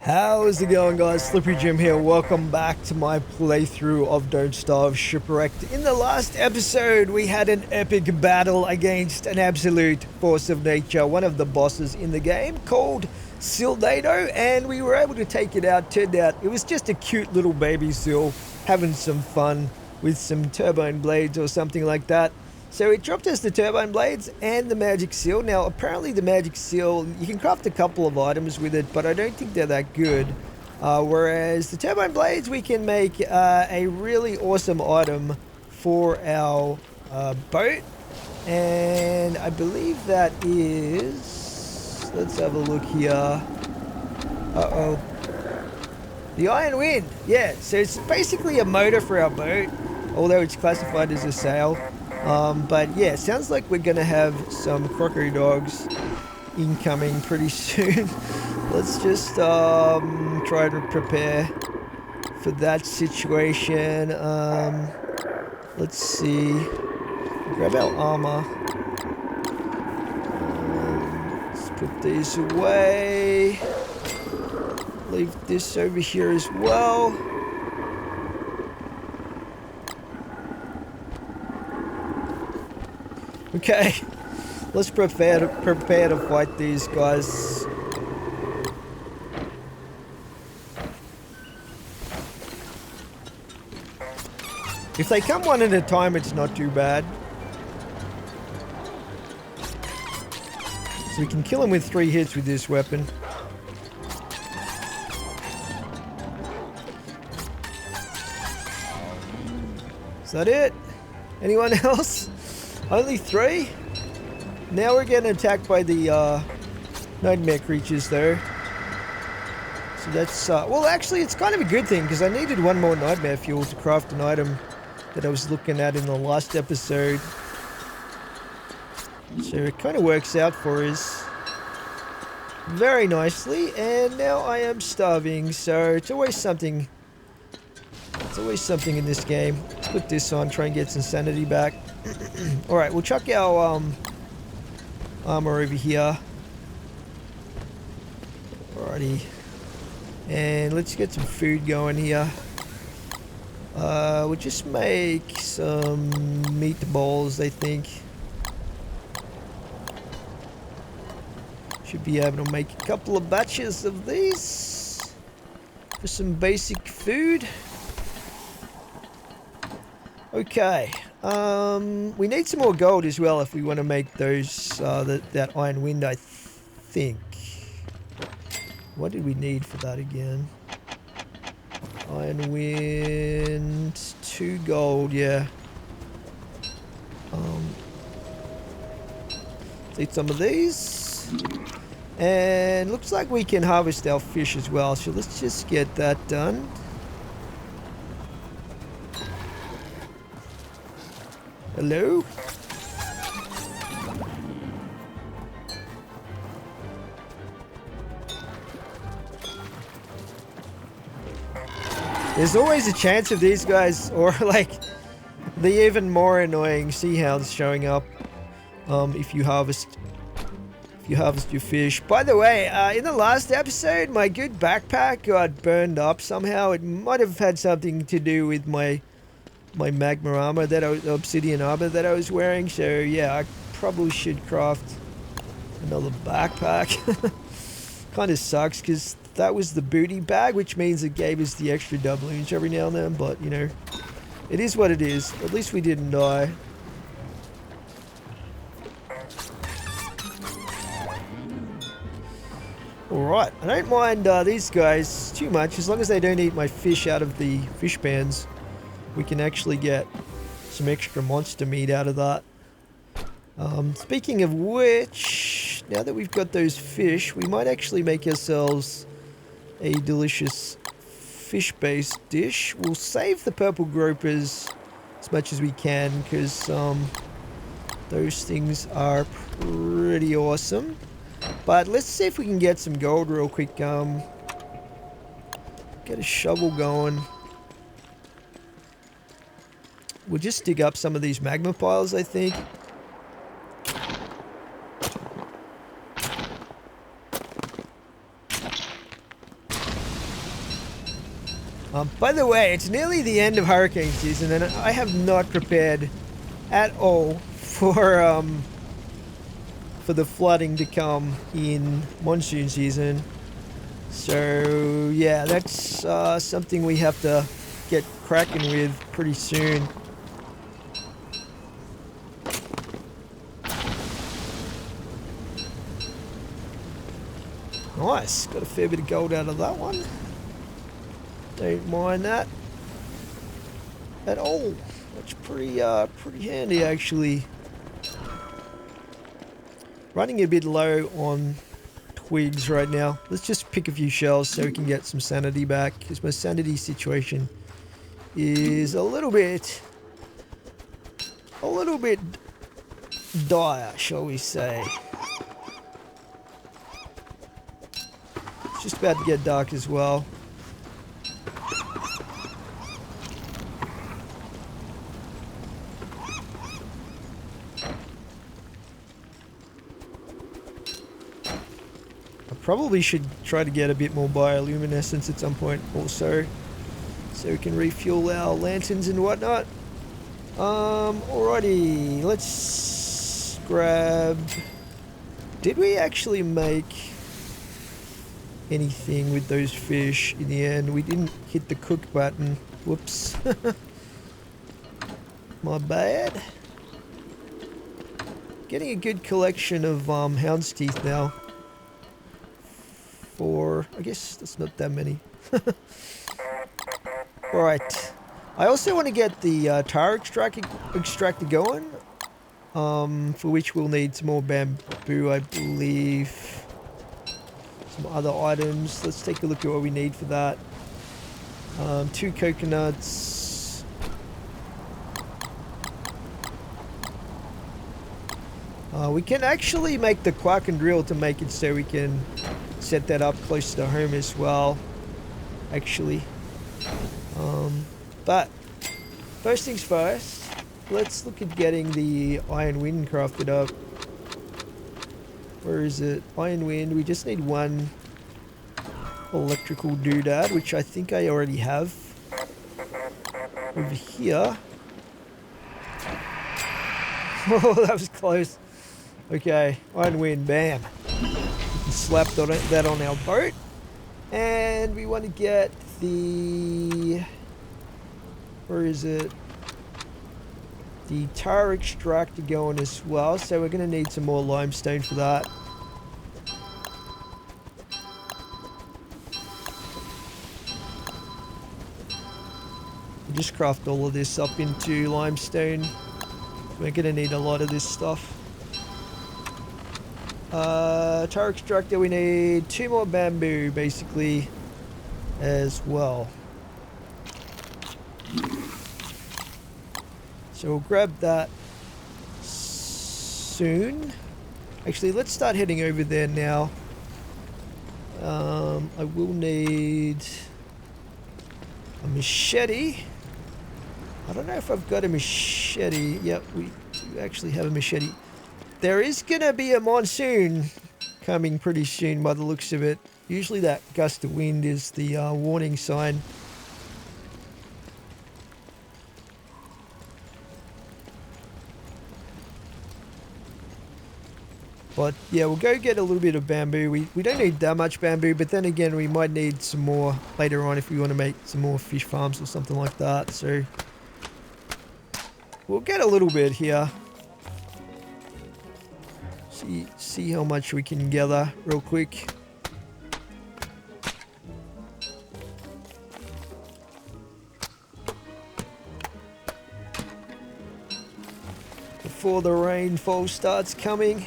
How's it going, guys? Slippery Jim here. Welcome back to my playthrough of Don't Starve Shipwrecked. In the last episode, we had an epic battle against an absolute force of nature, one of the bosses in the game called Sildado, and we were able to take it out. Turned out it was just a cute little baby seal having some fun with some turbine blades or something like that. So it dropped us the turbine blades and the magic seal. Now, apparently the magic seal, you can craft a couple of items with it, but I don't think they're that good. Whereas the turbine blades, we can make a really awesome item for our boat. And I believe that is... Let's have a look here. Uh-oh. The Iron Wind. Yeah, so it's basically a motor for our boat, although it's classified as a sail. But yeah, sounds like we're gonna have some crocodile dogs incoming pretty soon. Let's just try to prepare for that situation. Let's see. Grab our armor. Let's put these away. Leave this over here as well. Okay, let's prepare to fight these guys. If they come one at a time, it's not too bad. So we can kill them with 3 hits with this weapon. Is that it? Anyone else? Only 3? Now we're getting attacked by the nightmare creatures though. So that's, well actually it's kind of a good thing because I needed 1 more nightmare fuel to craft an item that I was looking at in the last episode. So it kind of works out for us very nicely, and now I am starving, so it's always something. It's always something in this game. Let's put this on, try and get some sanity back. Alright, we'll chuck our armor over here. Alrighty. And let's get some food going here. We'll just make some meatballs, I think. Should be able to make a couple of batches of these for some basic food. Okay, we need some more gold as well if we want to make those, that Iron Wind, I think. What did we need for that again? Iron Wind, 2 gold, yeah. Let's eat some of these. And looks like we can harvest our fish as well, so let's just get that done. Hello? There's always a chance of these guys, or like the even more annoying sea hounds showing up if you harvest your fish. By the way, in the last episode, my good backpack got burned up somehow. It might have had something to do with my magma armor, obsidian armor that I was wearing. So yeah, I probably should craft another backpack. Kind of sucks because that was the booty bag, which means it gave us the extra doubloons every now and then. But you know, it is what it is. At least we didn't die. Alright, I don't mind these guys too much as long as they don't eat my fish out of the fish pans. We can actually get some extra monster meat out of that. Speaking of which, now that we've got those fish, we might actually make ourselves a delicious fish-based dish. We'll save the purple gropers as much as we can because those things are pretty awesome. But let's see if we can get some gold real quick. Get a shovel going. We'll just dig up some of these magma piles, I think. By the way, it's nearly the end of hurricane season, and I have not prepared at all for the flooding to come in monsoon season. So yeah, that's something we have to get cracking with pretty soon. Nice, got a fair bit of gold out of that one. Don't mind that at all. That's pretty handy actually. Running a bit low on twigs right now. Let's just pick a few shells so we can get some sanity back, because my sanity situation is a little bit dire, shall we say. It's just about to get dark as well. Probably should try to get a bit more bioluminescence at some point also, so we can refuel our lanterns and whatnot. Alrighty, let's grab... Did we actually make anything with those fish in the end? We didn't hit the cook button. Whoops. My bad. Getting a good collection of hound's teeth now. I guess that's not that many. Right. I also want to get the tar extractor going, for which we'll need some more bamboo, I believe. Some other items. Let's take a look at what we need for that. 2 coconuts. We can actually make the quack and drill to make it so we can set that up close to home as well, actually. But first things first, let's look at getting the iron wind crafted up. Where is it? Iron wind. We just need 1 electrical doodad, which I think I already have over here. Oh, that was close. Okay, iron wind, bam. Slap that on our boat, and we want to get the, where is it, the tar extractor going as well, so we're going to need some more limestone for that. We'll just craft all of this up into limestone. We're going to need a lot of this stuff. Tar extractor, we need 2 more bamboo basically as well. So we'll grab that soon. Actually, let's start heading over there now. I will need a machete. I don't know if I've got a machete. Yep, we do actually have a machete. There is going to be a monsoon coming pretty soon by the looks of it. Usually that gust of wind is the warning sign. But yeah, we'll go get a little bit of bamboo. We don't need that much bamboo, but then again, we might need some more later on if we want to make some more fish farms or something like that. So we'll get a little bit here. See how much we can gather real quick. Before the rainfall starts coming.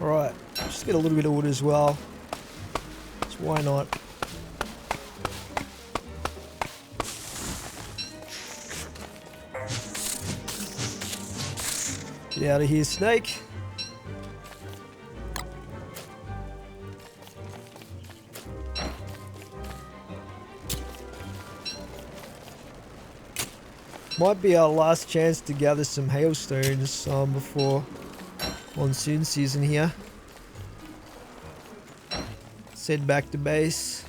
Alright, just get a little bit of wood as well. So why not? Get out of here, snake. Might be our last chance to gather some hailstones before monsoon season here. Let's head back to base.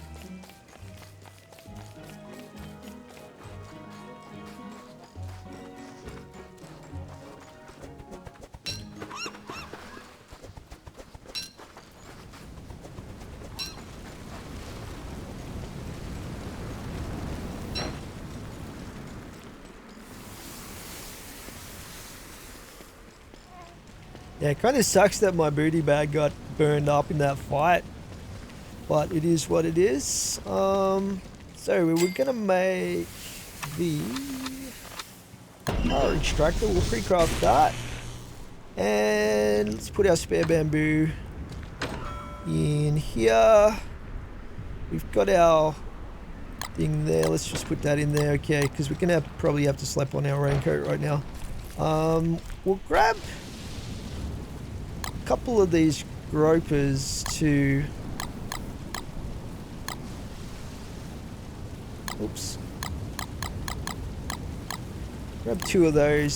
Yeah, it kind of sucks that my booty bag got burned up in that fight, but it is what it is. So we were gonna make the power extractor. We'll pre-craft that, and let's put our spare bamboo in here. We've got our thing there. Let's just put that in there, okay? Because we're gonna probably have to slap on our raincoat right now. We'll grab couple of these gropers to grab 2 of those.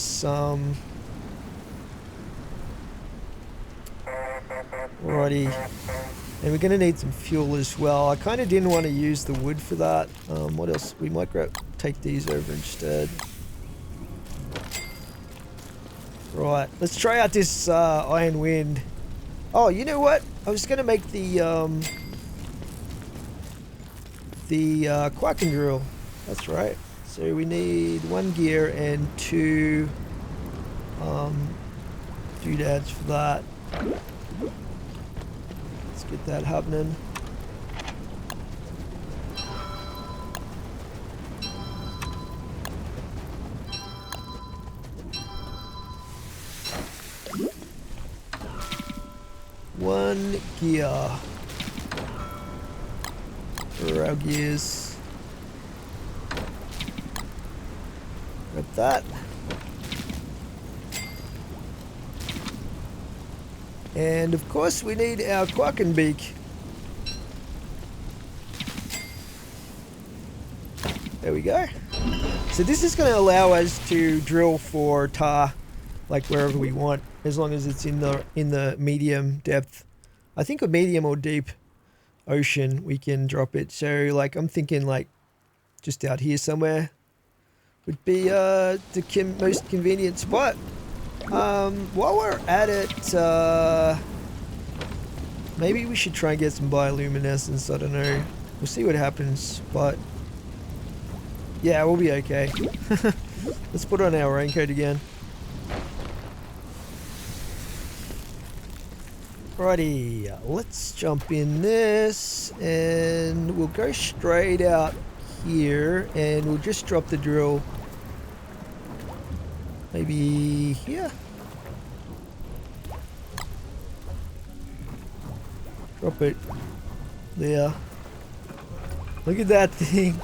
Alrighty, and we're gonna need some fuel as well. I kind of didn't want to use the wood for that. What else? We might take these over instead. Right, let's try out this iron wind. Oh, you know what? I was gonna make the quacking drill. That's right. So we need 1 gear and 2 doodads for that. Let's get that happening. One gear for our gears. Grab that. And of course we need our quacking beak. There we go. So this is going to allow us to drill for tar like wherever we want, as long as it's in the medium depth. I think a medium or deep ocean we can drop it. So like I'm thinking like just out here somewhere would be the most convenient spot. While we're at it, maybe we should try and get some bioluminescence. I don't know. We'll see what happens, but yeah, we'll be okay. Let's put on our raincoat again. Alrighty, let's jump in this and we'll go straight out here and we'll just drop the drill maybe here. Drop it there. Look at that thing.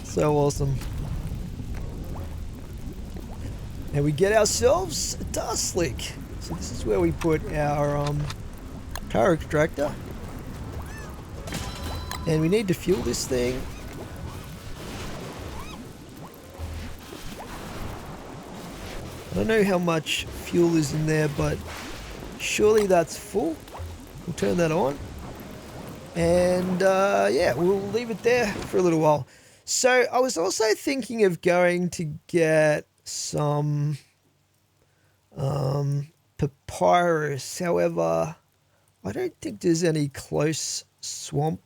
So awesome. And we get ourselves a tar slick. So this is where we put our tar extractor. And we need to fuel this thing. I don't know how much fuel is in there, but surely that's full. We'll turn that on. And yeah, we'll leave it there for a little while. So I was also thinking of going to get some papyrus. However, I don't think there's any close swamp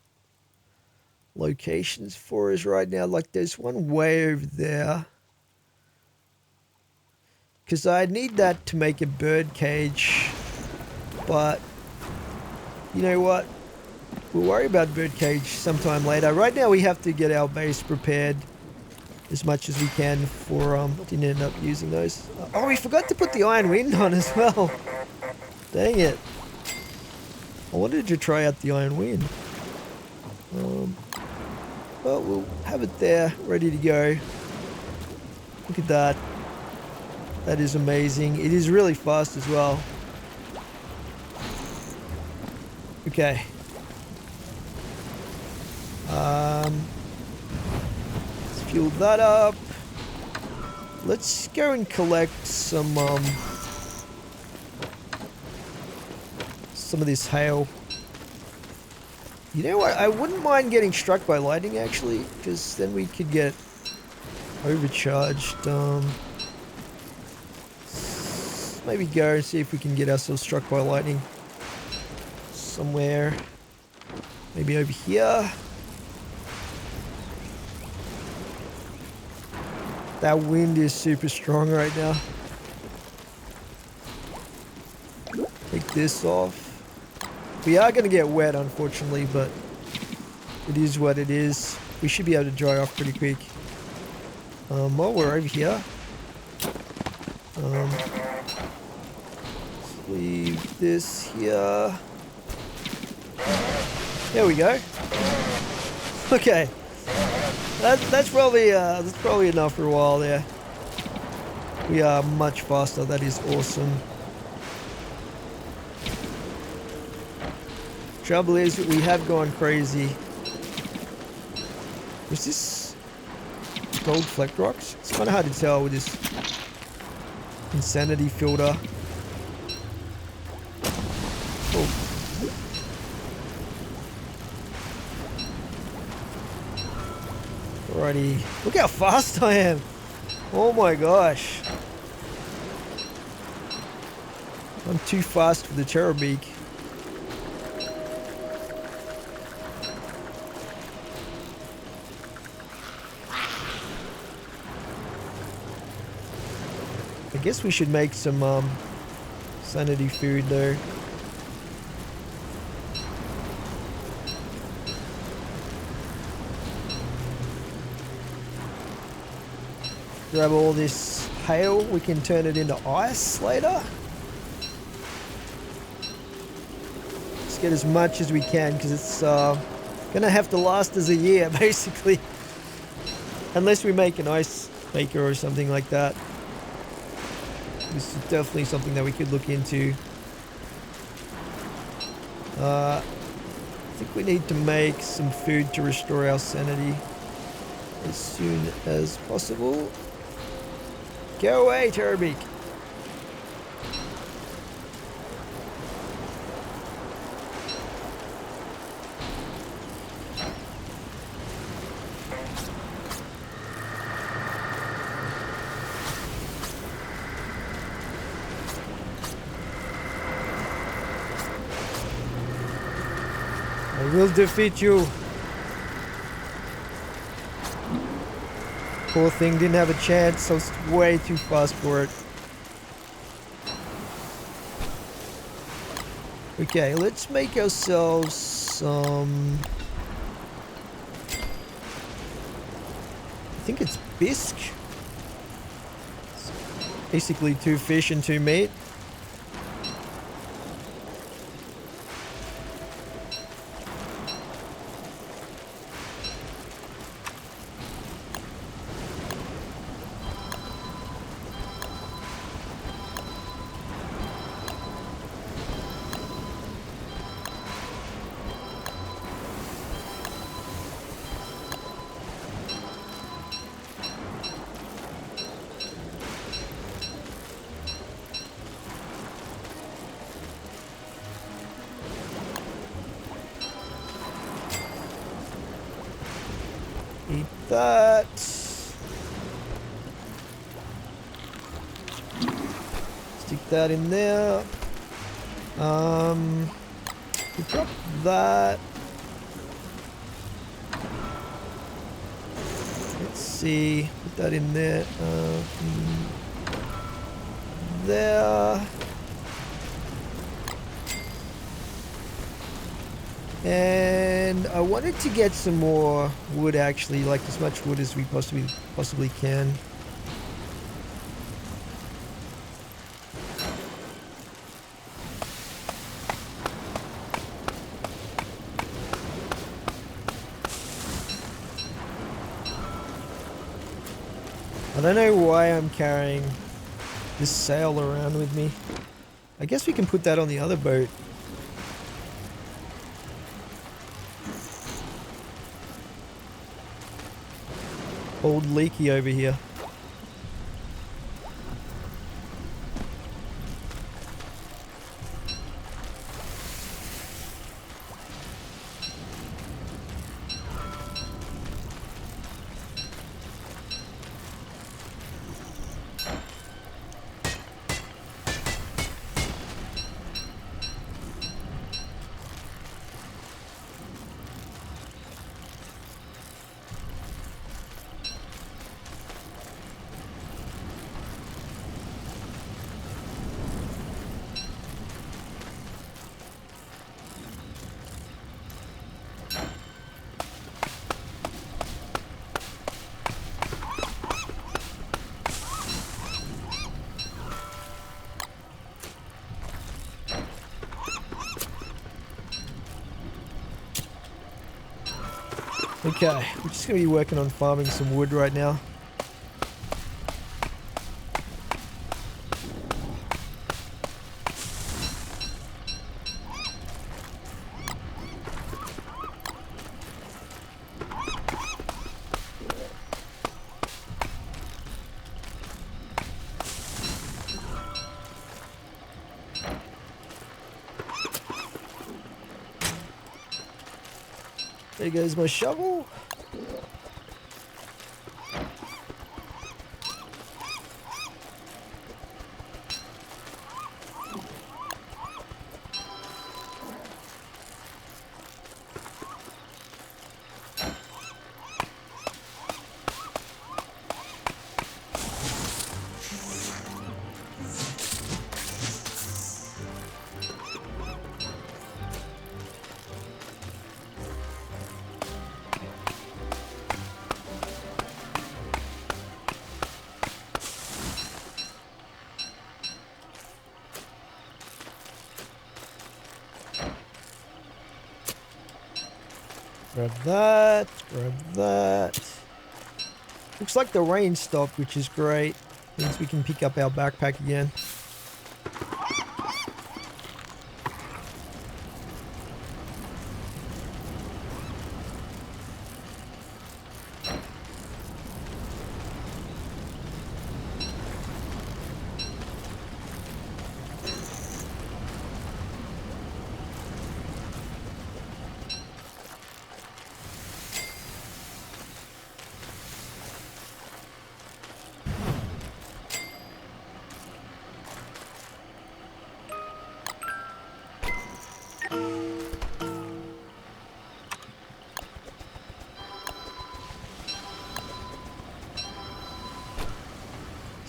locations for us right now. Like there's one way over there. Because I need that to make a bird cage. But you know what? We'll worry about bird cage sometime later. Right now we have to get our base prepared as much as we can for didn't end up using those. Oh, we forgot to put the iron wind on as well. Dang it. I wanted to try out the iron wind. Well, we'll have it there, ready to go. Look at that. That is amazing. It is really fast as well. Okay. Let's fuel that up. Let's go and collect some of this hail. You know what? I wouldn't mind getting struck by lightning actually, because then we could get overcharged. Maybe go and see if we can get ourselves struck by lightning somewhere. Maybe over here. That wind is super strong right now. Take this off. We are going to get wet, unfortunately, but it is what it is. We should be able to dry off pretty quick. While we're over here, let's leave this here. There we go. Okay, that's probably enough for a while there. We are much faster. That is awesome. Trouble is, we have gone crazy. Was this gold fleck rocks? It's kind of hard to tell with this insanity filter. Oh. Alrighty. Look how fast I am. Oh my gosh. I'm too fast for the Cherubic. I guess we should make some sanity food though. Grab all this hail, we can turn it into ice later. Let's get as much as we can because it's gonna have to last us a year basically. Unless we make an ice maker or something like that. This is definitely something that we could look into. I think we need to make some food to restore our sanity as soon as possible. Go away, Cherubic. I will defeat you. Poor thing didn't have a chance. I was way too fast for it. Okay, let's make ourselves some... I think it's bisque. It's basically 2 fish and 2 meat. Eat that. Stick that in there. We drop that. Let's see. Put that in there. There. And I wanted to get some more wood actually, like as much wood as we possibly can. I don't know why I'm carrying this sail around with me. I guess we can put that on the other boat. Old Leaky over here. Okay, we're just going to be working on farming some wood right now. There goes my shovel. Grab that, grab that. Looks like the rain stopped, which is great. Means we can pick up our backpack again.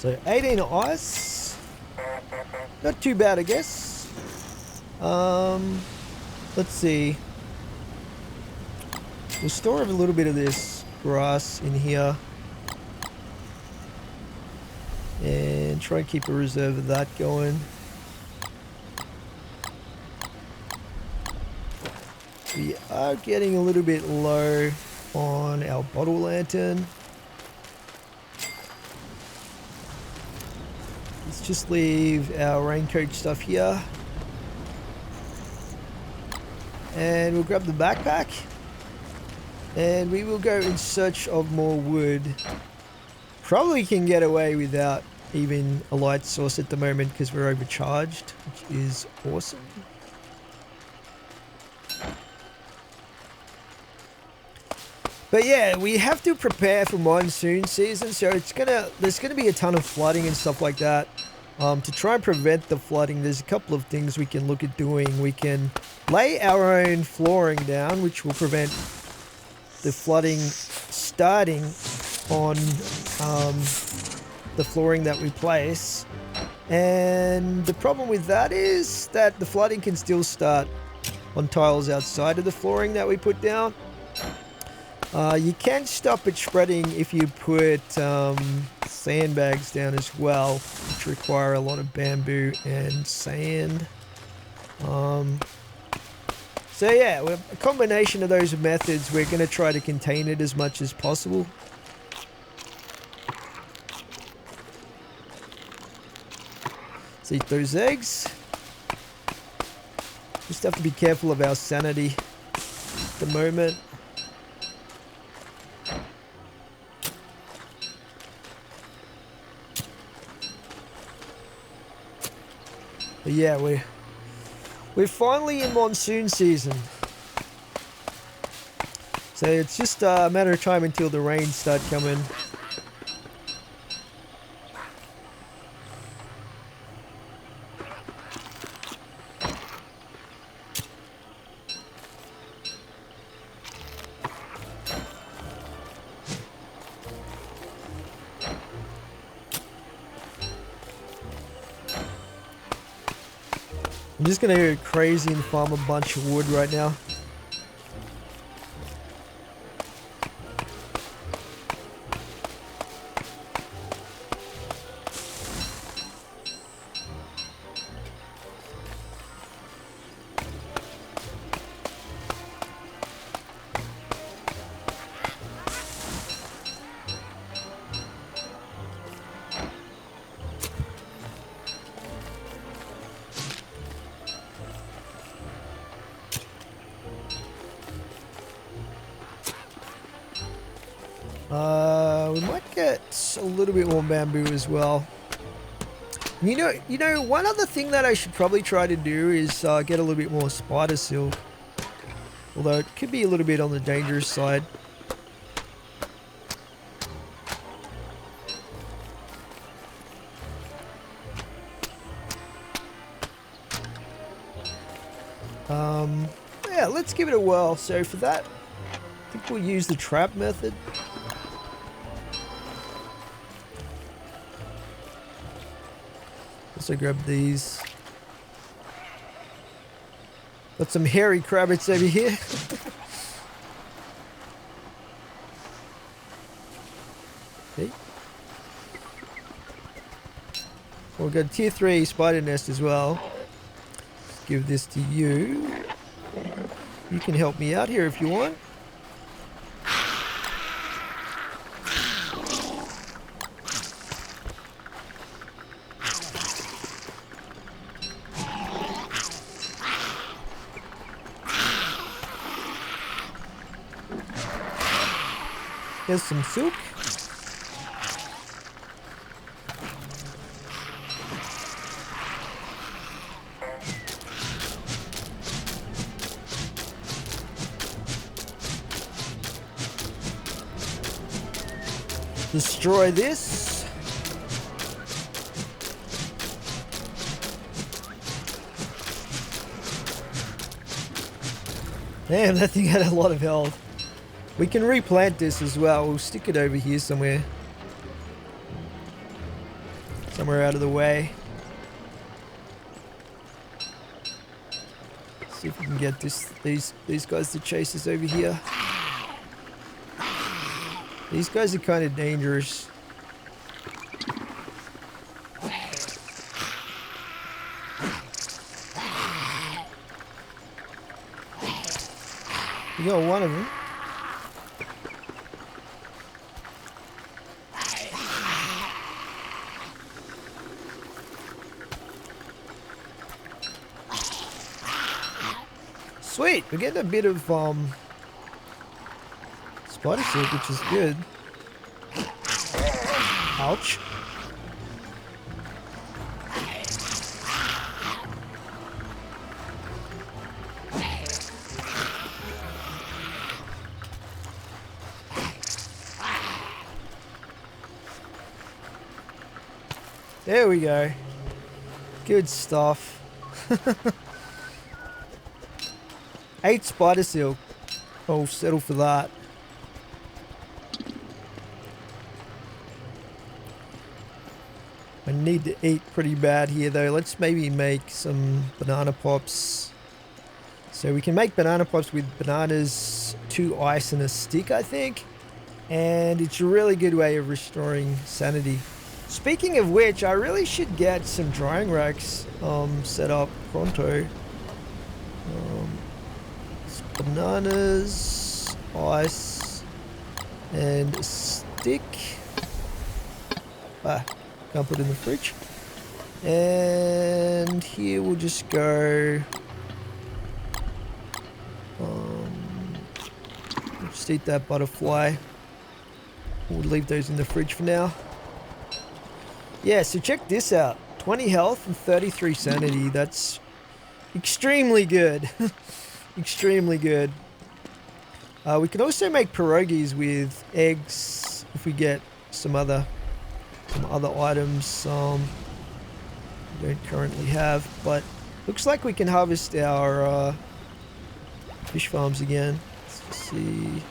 So 18 ice, not too bad, I guess. Let's see. We'll store a little bit of this grass in here and try and keep a reserve of that going. We are getting a little bit low on our bottle lantern. Let's just leave our raincoat stuff here. And we'll grab the backpack. And we will go in search of more wood. Probably can get away without even a light source at the moment because we're overcharged, which is awesome. But yeah, we have to prepare for monsoon season, so there's gonna be a ton of flooding and stuff like that. To try and prevent the flooding, there's a couple of things we can look at doing. We can lay our own flooring down, which will prevent the flooding starting on the flooring that we place. And the problem with that is that the flooding can still start on tiles outside of the flooring that we put down. You can stop it spreading if you put sandbags down as well, which require a lot of bamboo and sand. So yeah, with a combination of those methods, we're going to try to contain it as much as possible. Let's eat those eggs. Just have to be careful of our sanity at the moment. But yeah, we're finally in monsoon season. So it's just a matter of time until the rains start coming. I'm just gonna go crazy and farm a bunch of wood right now. We might get a little bit more bamboo as well. You know, one other thing that I should probably try to do is get a little bit more spider silk. Although it could be a little bit on the dangerous side. Yeah, let's give it a whirl. So for that, I think we'll use the trap method. Also grab these. Got some hairy crabbits over here. Okay. Well, we've got a tier 3 spider nest as well. Let's give this to you. You can help me out here if you want. Here's some silk. Destroy this. Damn, that thing had a lot of health. We can replant this as well. We'll stick it over here somewhere. Somewhere out of the way. See if we can get these guys to chase us over here. These guys are kind of dangerous. We got one of them. Sweet, we're getting a bit of spider silk, which is good. Ouch. There we go. Good stuff. 8 spider silk. I'll settle for that. I need to eat pretty bad here though. Let's maybe make some banana pops. So we can make banana pops with bananas, 2 ice and a stick, I think. And it's a really good way of restoring sanity. Speaking of which, I really should get some drying racks set up pronto. Bananas, ice, and a stick. Can't put it in the fridge. And here we'll just go... just eat that butterfly. We'll leave those in the fridge for now. Yeah, so check this out. 20 health and 33 sanity. That's extremely good. Extremely good. We can also make pierogies with eggs if we get some other items we don't currently have. But looks like we can harvest our fish farms again. Let's see.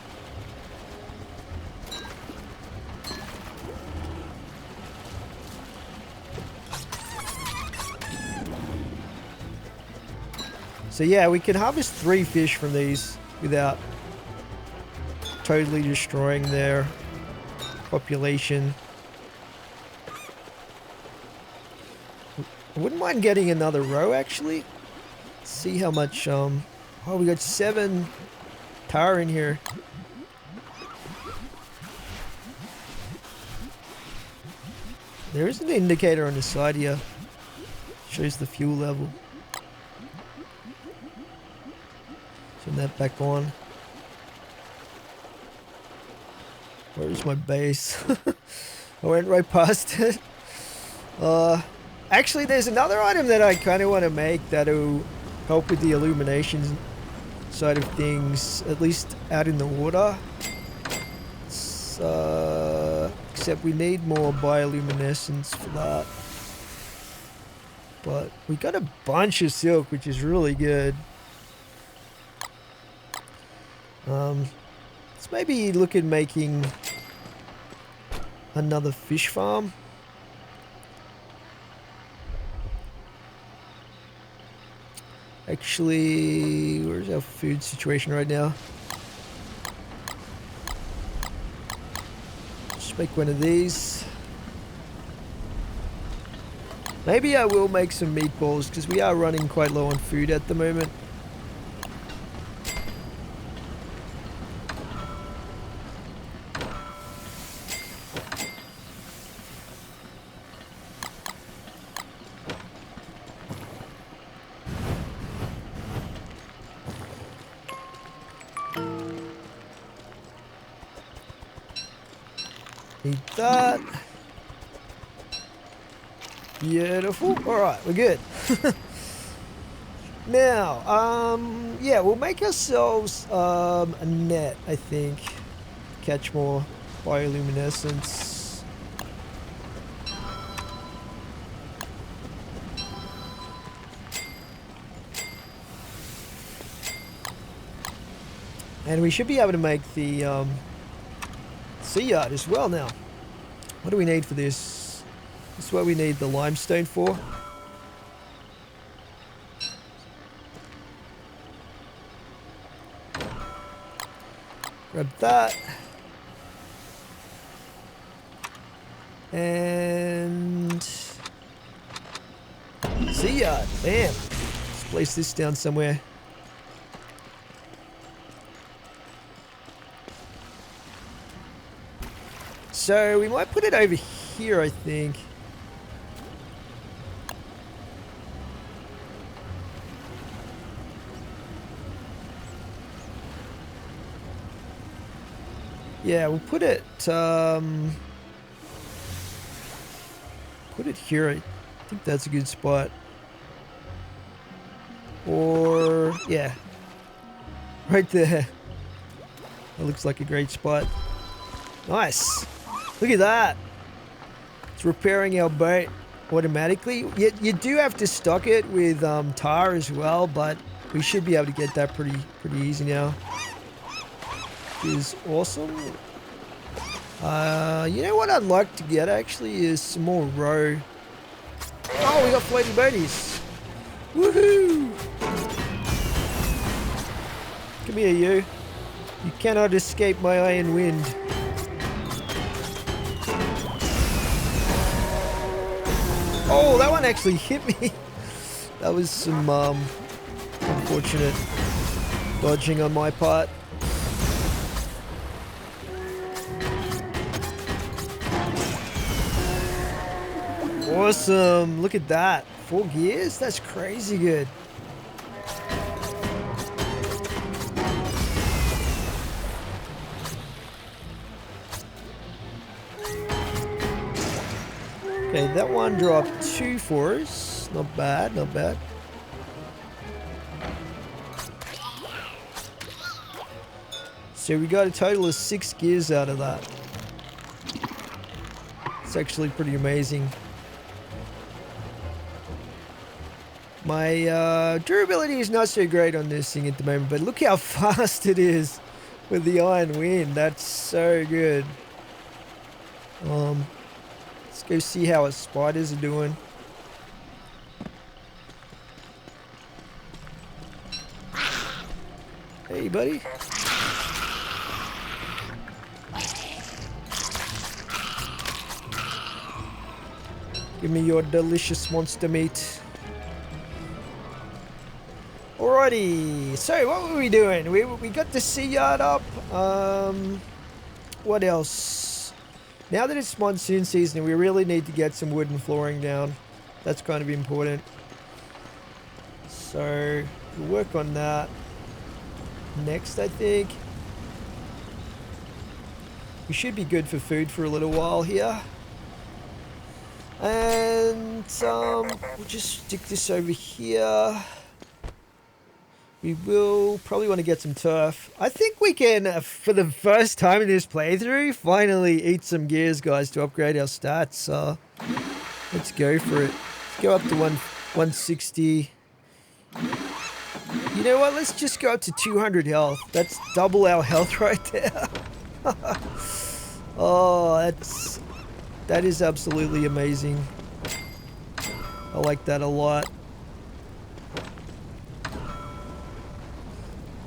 So yeah, we can harvest 3 fish from these without totally destroying their population. I wouldn't mind getting another row actually. Let's see how much oh, we got 7 tar in here. There is an indicator on the side here. Shows the fuel level. Turn that back on. Where is my base? I went right past it. Actually, there's another item that I kind of want to make that'll help with the illumination side of things, at least out in the water. Except we need more bioluminescence for that. But we got a bunch of silk, which is really good. Let's maybe look at making another fish farm. Actually, where's our food situation right now? Just make one of these. Maybe I will make some meatballs because we are running quite low on food at the moment. Eat that. Beautiful. Alright, we're good. Now, yeah, we'll make ourselves a net, I think. Catch more bioluminescence. And we should be able to make the sea yard as well now. What do we need for this? This is what we need the limestone for. Grab that. And sea yard. Bam. Let's place this down somewhere. So we might put it over here, I think. Yeah, we'll put it here. I think that's a good spot. Or yeah, right there. That looks like a great spot. Nice. Look at that. It's repairing our boat automatically. You do have to stock it with tar as well, but we should be able to get that pretty easy now. Which is awesome. You know what I'd like to get actually is some more row. Oh, we got floating boaties. Woohoo! Come here, you. You cannot escape my iron wind. Oh, that one actually hit me. That was some unfortunate dodging on my part. Awesome. Look at that. 4 gears? That's crazy good. Okay, that one dropped 2 for us. Not bad, not bad. So we got a total of 6 gears out of that. It's actually pretty amazing. My durability is not so great on this thing at the moment, but look how fast it is with the iron wind. That's so good. Let's go see how our spiders are doing. Hey, buddy. Give me your delicious monster meat. Alrighty, so what were we doing? We got the sea yard up. What else? Now that it's monsoon season, we really need to get some wooden flooring down. That's kind of important. So we'll work on that next, I think. We should be good for food for a little while here. And we'll just stick this over here. We will probably want to get some turf. I think we can, for the first time in this playthrough, finally eat some gears, guys, to upgrade our stats. Let's go for it. Let's go up to 160. You know what? Let's just go up to 200 health. That's double our health right there. Oh, that is absolutely amazing. I like that a lot.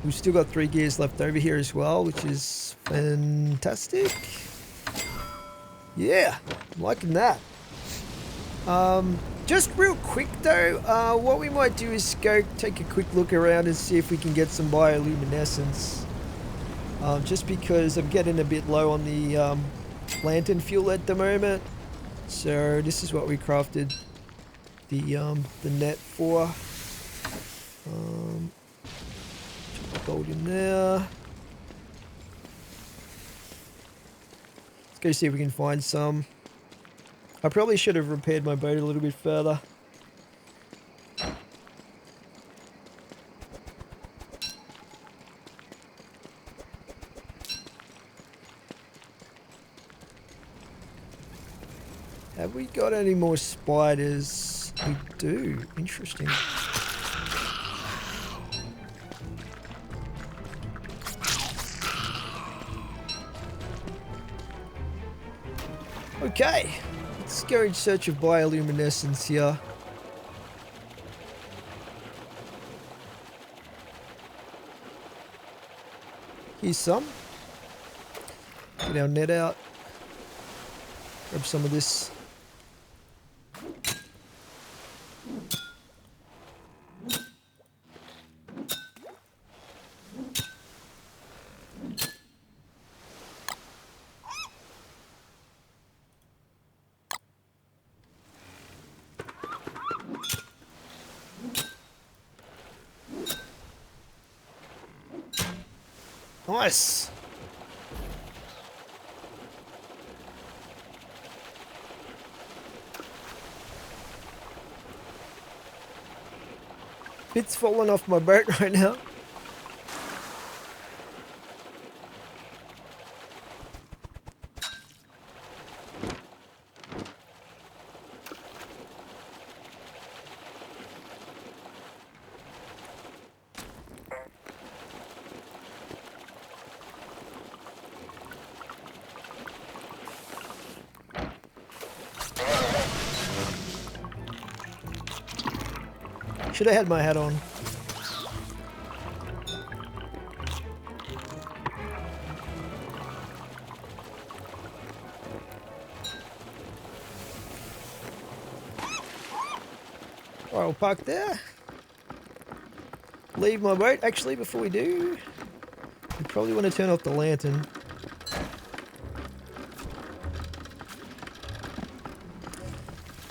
We've still got 3 gears left over here as well, which is fantastic. Yeah, I'm liking that. Just real quick though, what we might do is go take a quick look around and see if we can get some bioluminescence. Just because I'm getting a bit low on the lantern fuel at the moment. So this is what we crafted the net for. Gold in there. Let's go see if we can find some. I probably should have repaired my boat a little bit further. Have we got any more spiders? We do. Interesting. Okay, let's go in search of bioluminescence here. Here's some. Get our net out. Grab some of this. Nice. Bits falling off my boat right now. Should have had my hat on. Alright, we'll park there. Leave my boat. Actually, before we do, we probably want to turn off the lantern.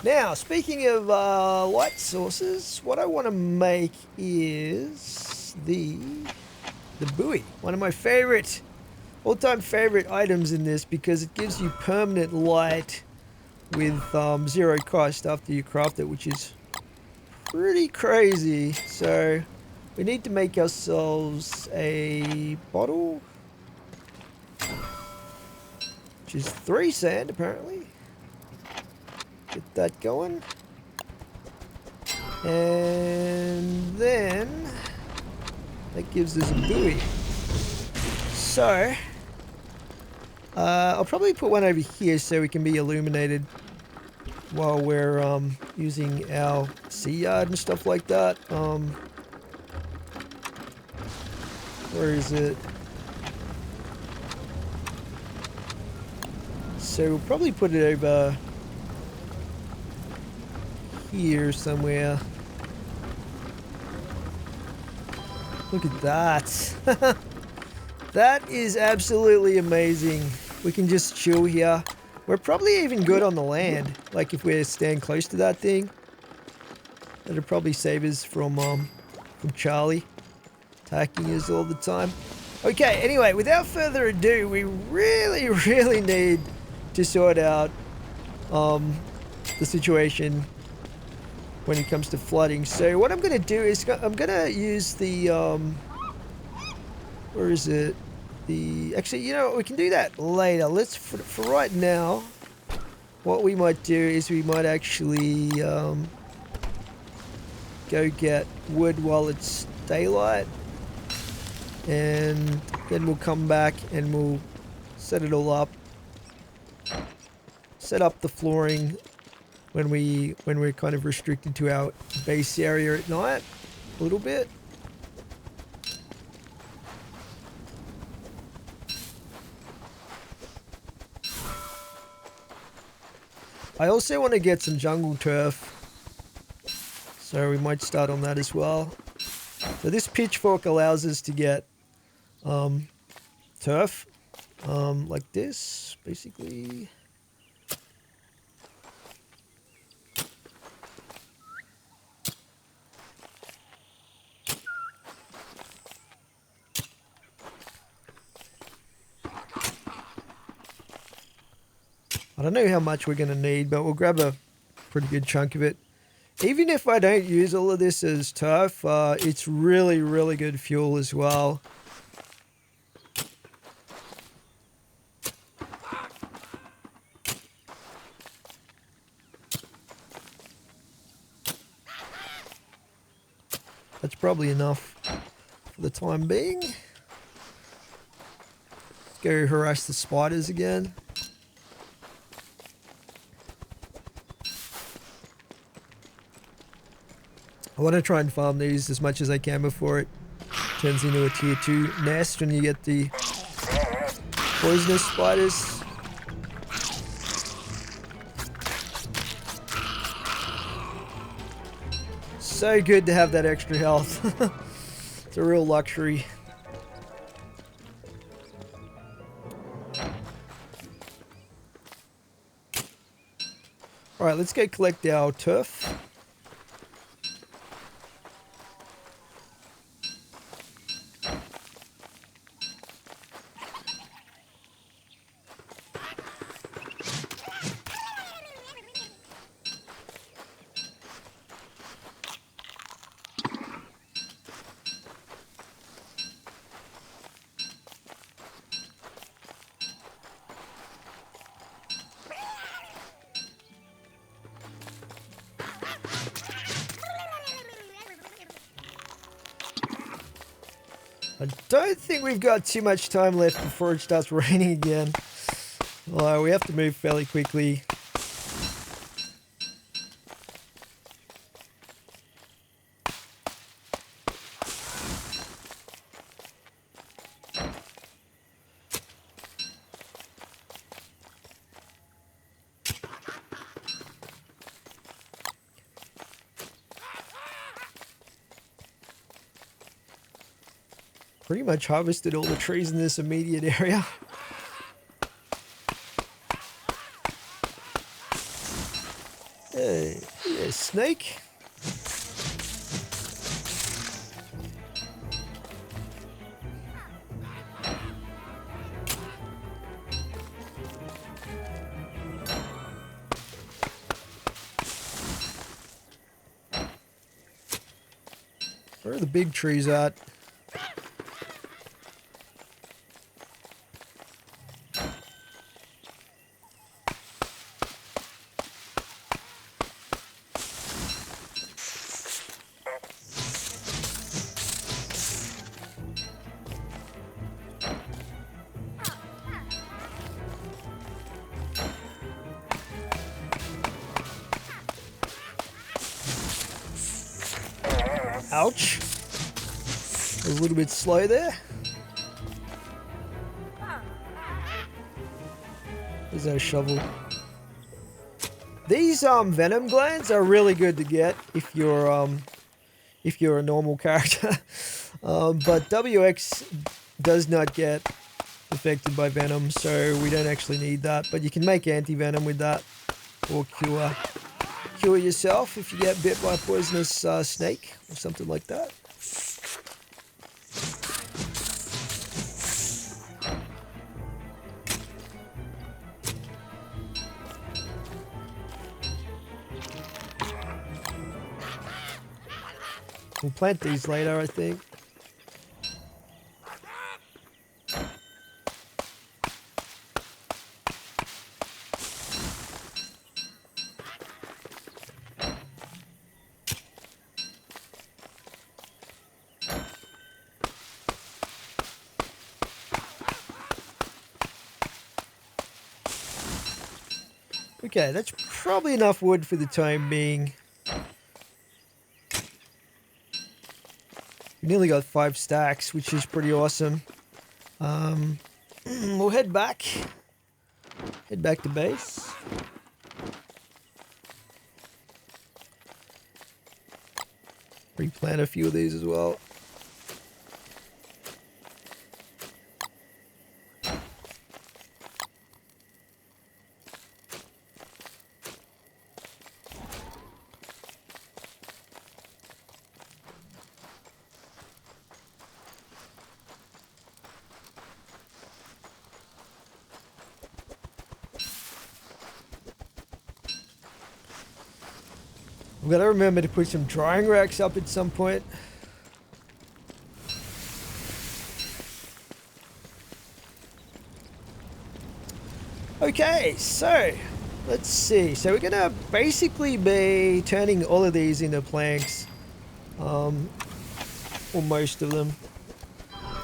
Now, speaking of light sources, what I want to make is the buoy. One of my favorite, all-time favorite items in this because it gives you permanent light with zero cost after you craft it, which is pretty crazy. So we need to make ourselves a bottle, which is 3 sand apparently. Get that going. And then that gives us a buoy. So I'll probably put one over here so we can be illuminated while we're using our sea yard and stuff like that. Where is it? So we'll probably put it over here somewhere. Look at that. That is absolutely amazing. We can just chill here. We're probably even good on the land. Like if we're staying close to that thing. That'll probably save us from Charlie attacking us all the time. Okay, anyway, without further ado, we really need to sort out the situation when it comes to flooding. So what I'm going to do is I'm going to use the where is it? Actually, you know what, we can do that later. Let's for right now, what we might do is we might actually go get wood while it's daylight, and then we'll come back and we'll set it all up, set up the flooring when we're kind of restricted to our base area at night a little bit. I also want to get some jungle turf, so we might start on that as well. So this pitchfork allows us to get turf like this, basically. I don't know how much we're going to need, but we'll grab a pretty good chunk of it. Even if I don't use all of this as turf, it's really good fuel as well. That's probably enough for the time being. Let's go harass the spiders again. I want to try and farm these as much as I can before it turns into a tier 2 nest when you get the poisonous spiders. So good to have that extra health. It's a real luxury. Alright, let's go collect our turf. I don't think we've got too much time left before it starts raining again. Although we have to move fairly quickly. Pretty much harvested all the trees in this immediate area. Yeah, snake. Where are the big trees at? Ouch. A little bit slow there. There's no shovel. These venom glands are really good to get if you're a normal character. But WX does not get affected by venom, so we don't actually need that. But you can make anti-venom with that, or cure yourself if you get bit by a poisonous snake or something like that. We'll plant these later, I think. Okay, that's probably enough wood for the time being. We nearly got 5 stacks, which is pretty awesome. We'll head back to base. Replant a few of these as well. We've got to remember to put some drying racks up at some point. Okay, so let's see. So we're going to basically be turning all of these into planks. Or most of them.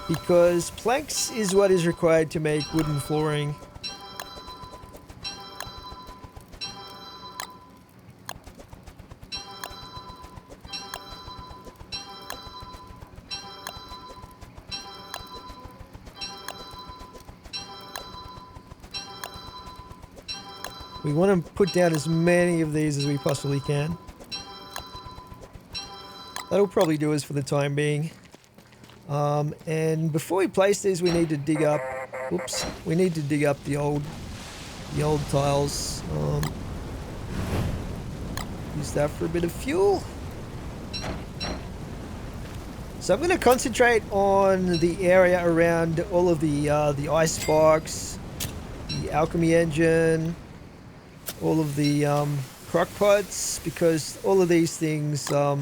Because planks is what is required to make wooden flooring. We want to put down as many of these as we possibly can. That'll probably do us for the time being. And before we place these, we need to dig up. Oops, we need to dig up the old tiles. Use that for a bit of fuel. So I'm going to concentrate on the area around all of the ice box, the alchemy engine, all of the crock pots, because all of these things are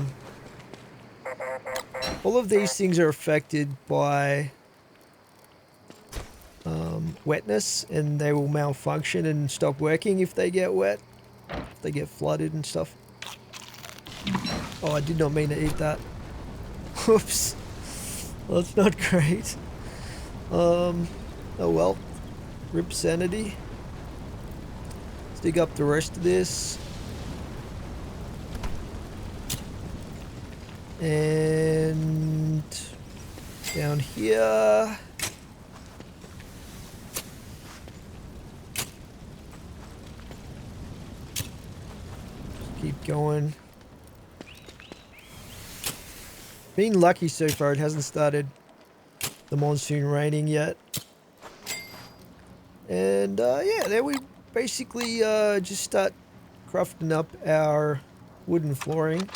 affected by wetness, and they will malfunction and stop working if they get wet, if they get flooded and stuff. Oh, I did not mean to eat that. Whoops. Well, that's not great. Oh well. Rip sanity. Let's dig up the rest of this. And down here. Just keep going. Been lucky so far, it hasn't started the monsoon raining yet. And yeah, there we basically just start crafting up our wooden flooring.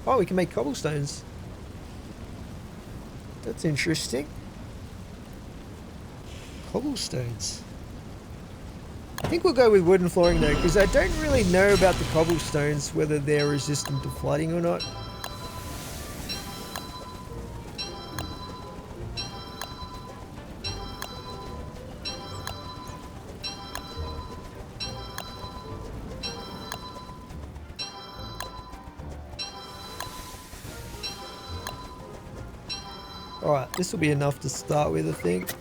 Oh, we can make cobblestones. That's interesting. Cobblestones. I think we'll go with wooden flooring though, because I don't really know about the cobblestones, whether they're resistant to flooding or not. Alright, this will be enough to start with, I think.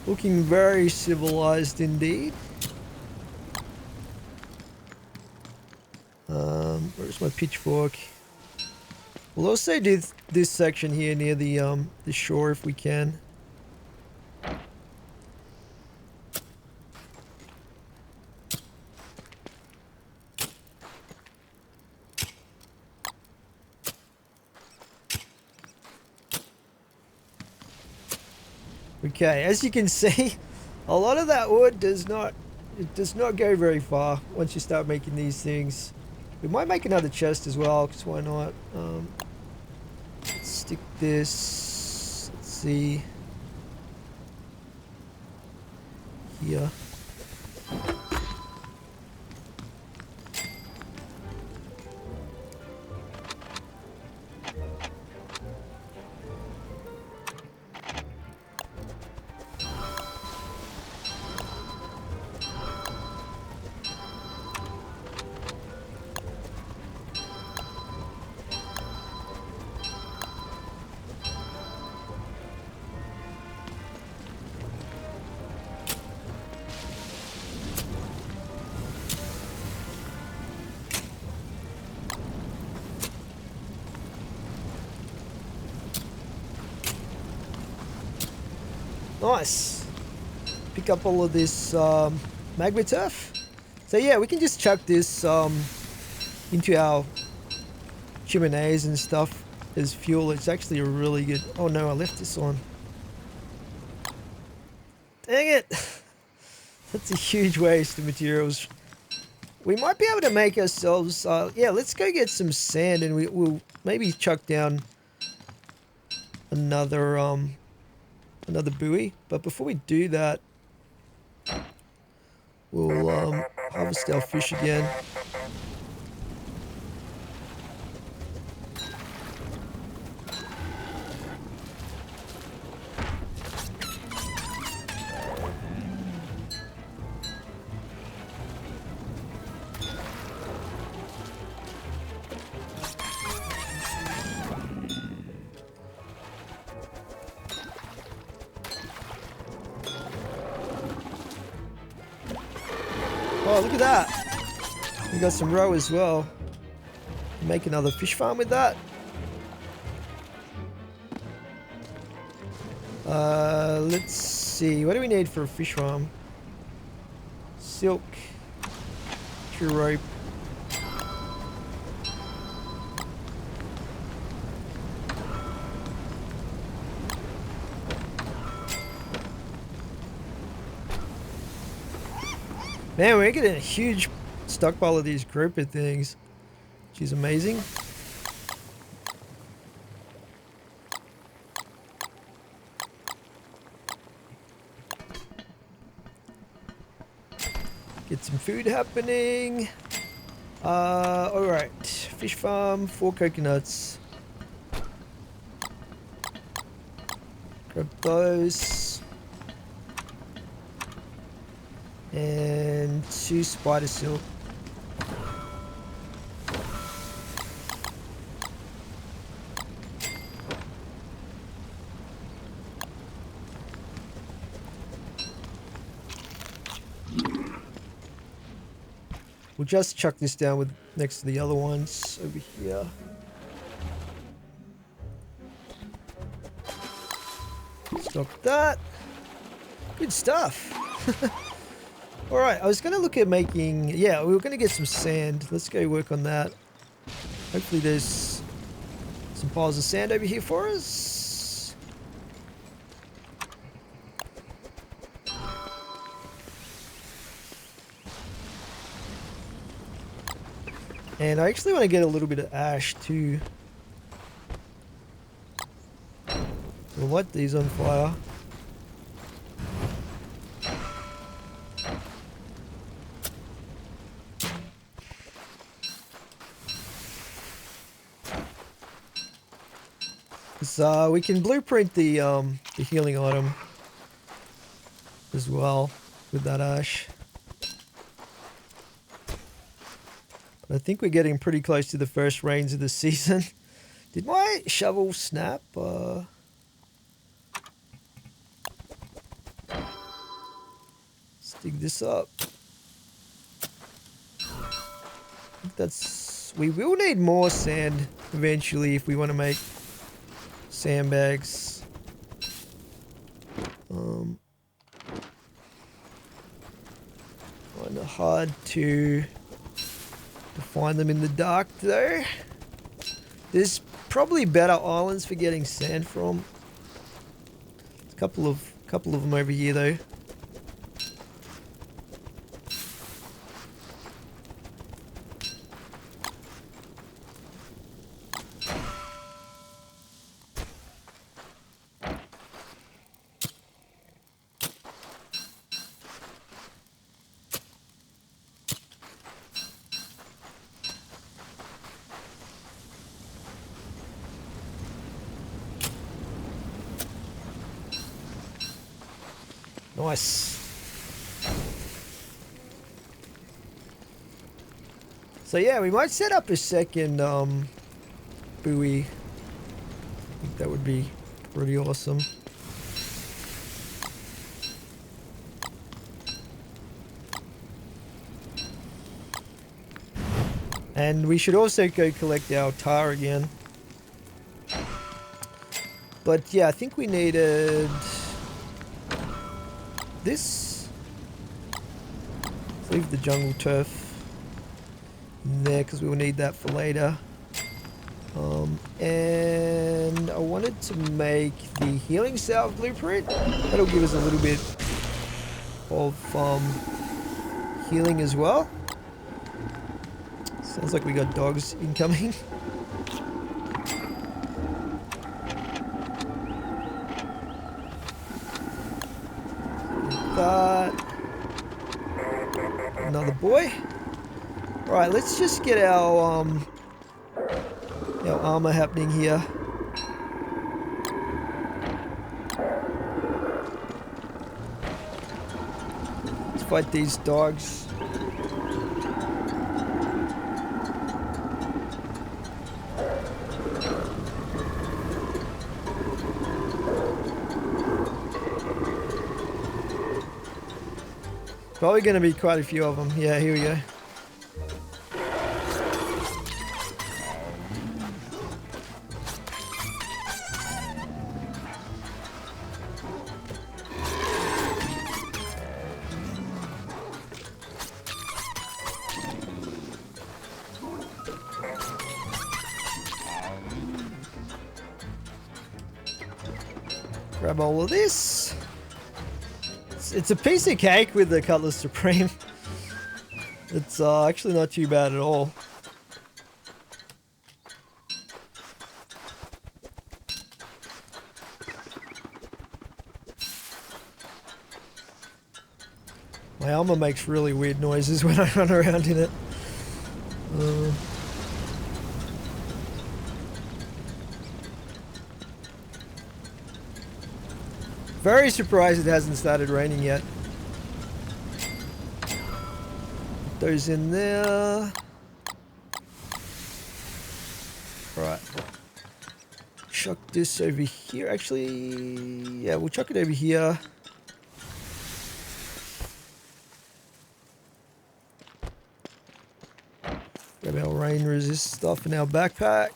Looking very civilized indeed. Where's my pitchfork? We'll also do this section here near the shore if we can. Okay, as you can see, a lot of that wood does not go very far once you start making these things. We might make another chest as well, because why not? Let's stick this, let's see, here. Nice. Pick up all of this magma turf. So yeah, we can just chuck this into our chimneys and stuff as fuel. It's actually a really good... Oh no, I left this on. Dang it. That's a huge waste of materials. We might be able to make ourselves... yeah, let's go get some sand and we'll maybe chuck down another buoy. But before we do that, we'll harvest our fish again. Oh, look at that. We got some roe as well. Make another fish farm with that. Let's see. What do we need for a fish farm? Silk. True rope. Man, we're getting a huge stockpile of these grouper things, which is amazing. Get some food happening. Alright. Fish farm, 4 coconuts. Grab those. And 2 spider silk. We'll just chuck this down with next to the other ones over here. Stop that. Good stuff. Alright, I was going to look at making... Yeah, we were going to get some sand. Let's go work on that. Hopefully there's some piles of sand over here for us. And I actually want to get a little bit of ash too. We'll light these on fire. So we can blueprint the healing item as well with that ash. I think we're getting pretty close to the first rains of the season. Did my shovel snap? Let's dig this up. I think that's... We will need more sand eventually if we want to make sandbags. Kind of hard to find them in the dark though. There's probably better islands for getting sand from. There's a couple of them over here though. Nice. So yeah, we might set up a second buoy. I think that would be pretty awesome. And we should also go collect our tar again. But yeah, I think we needed this. Let's leave the jungle turf in there because we will need that for later. And I wanted to make the healing salve blueprint. That'll give us a little bit of healing as well. Sounds like we got dogs incoming. Another boy. Alright, let's just get our armor happening here. Let's fight these dogs. Probably going to be quite a few of them. Yeah, here we go. Grab all of this. It's a piece of cake with the Cutlass Supreme. It's actually not too bad at all. My armor makes really weird noises when I run around in it. Very surprised it hasn't started raining yet. Put those in there. Right. Chuck this over here. Actually, yeah, we'll chuck it over here. Grab our rain resist stuff in our backpack.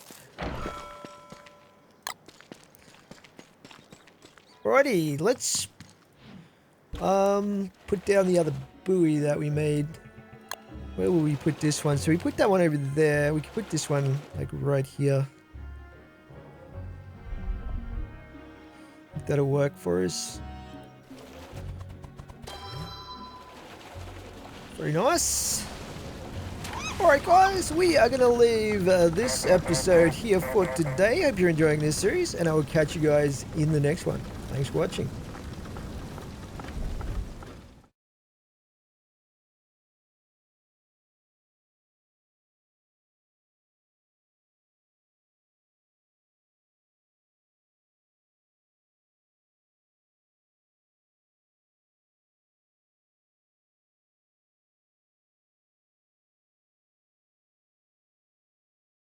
Alrighty, let's put down the other buoy that we made. Where will we put this one? So we put that one over there. We can put this one like right here. That'll work for us. Very nice. Alright guys, we are going to leave this episode here for today. Hope you're enjoying this series, and I will catch you guys in the next one. Thanks for watching.